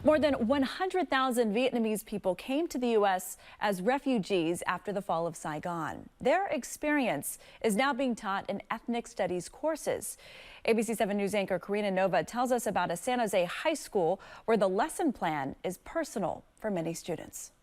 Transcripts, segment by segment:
More than 100,000 Vietnamese people came to the U.S. as refugees after the fall of Saigon. Their experience is now being taught in ethnic studies courses. ABC 7 News anchor Karina Nova tells us about a San Jose high school where the lesson plan is personal for many students.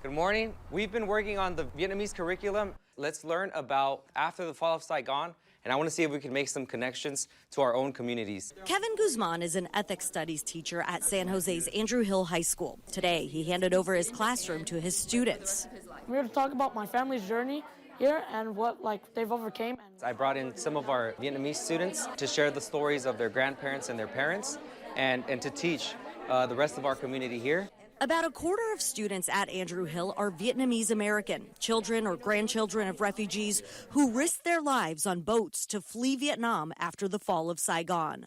Good morning. We've been working on the Vietnamese curriculum. Let's learn about after the fall of Saigon, and I want to see if we can make some connections to our own communities. Kevin Guzman is an ethics studies teacher at San Jose's Andrew Hill High School. Today, he handed over his classroom to his students. I'm here to talk about my family's journey here and what they've overcame. I brought in some of our Vietnamese students to share the stories of their grandparents and their parents and to teach the rest of our community here. About a quarter of students at Andrew Hill are Vietnamese American, children or grandchildren of refugees who risked their lives on boats to flee Vietnam after the fall of Saigon.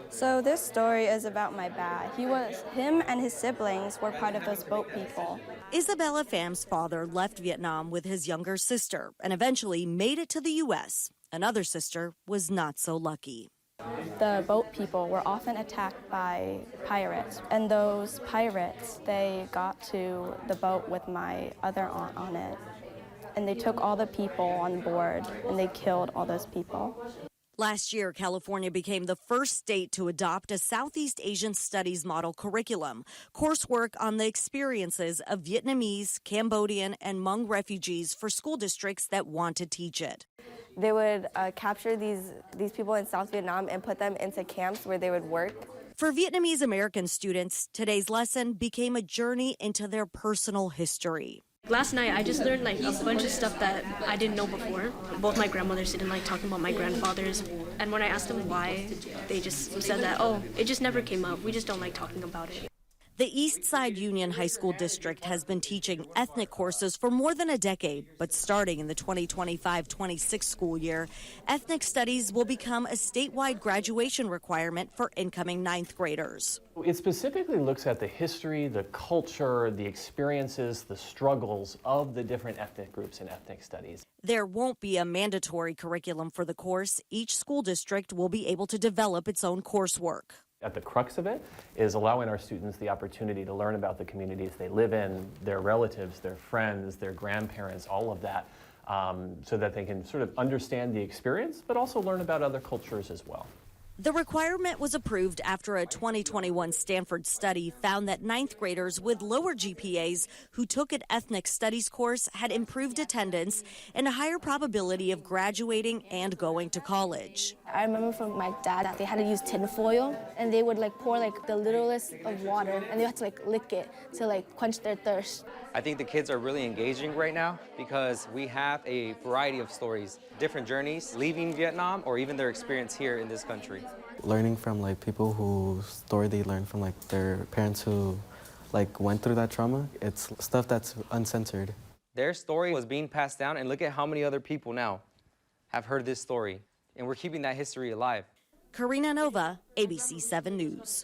So this story is about my dad. Him and his siblings were part of those boat people. Isabella Pham's father left Vietnam with his younger sister and eventually made it to the U.S. Another sister was not so lucky. The boat people were often attacked by pirates, and those pirates, they got to the boat with my other aunt on it, and they took all the people on board, and they killed all those people. Last year, California became the first state to adopt a Southeast Asian Studies model curriculum, coursework on the experiences of Vietnamese, Cambodian, and Hmong refugees for school districts that want to teach it. They would capture these people in South Vietnam and put them into camps where they would work. For Vietnamese American students, today's lesson became a journey into their personal history. Last night, I just learned a bunch of stuff that I didn't know before. Both my grandmothers didn't like talking about my grandfathers. And when I asked them why, they just said that, oh, it just never came up. We just don't like talking about it. The East Side Union High School District has been teaching ethnic courses for more than a decade, but starting in the 2025-26 school year, ethnic studies will become a statewide graduation requirement for incoming ninth graders. It specifically looks at the history, the culture, the experiences, the struggles of the different ethnic groups in ethnic studies. There won't be a mandatory curriculum for the course. Each school district will be able to develop its own coursework. At the crux of it is allowing our students the opportunity to learn about the communities they live in, their relatives, their friends, their grandparents, all of that, so that they can sort of understand the experience, but also learn about other cultures as well. The requirement was approved after a 2021 Stanford study found that ninth graders with lower GPAs who took an ethnic studies course had improved attendance and a higher probability of graduating and going to college. I remember from my dad that they had to use tin foil, and they would pour the littlest of water, and they had to lick it to quench their thirst. I think the kids are really engaging right now because we have a variety of stories, different journeys, leaving Vietnam or even their experience here in this country. Learning from people whose story they learned from their parents who went through that trauma, it's stuff that's uncensored. Their story was being passed down, and look at how many other people now have heard this story, and we're keeping that history alive. Karina Nova, ABC 7 News.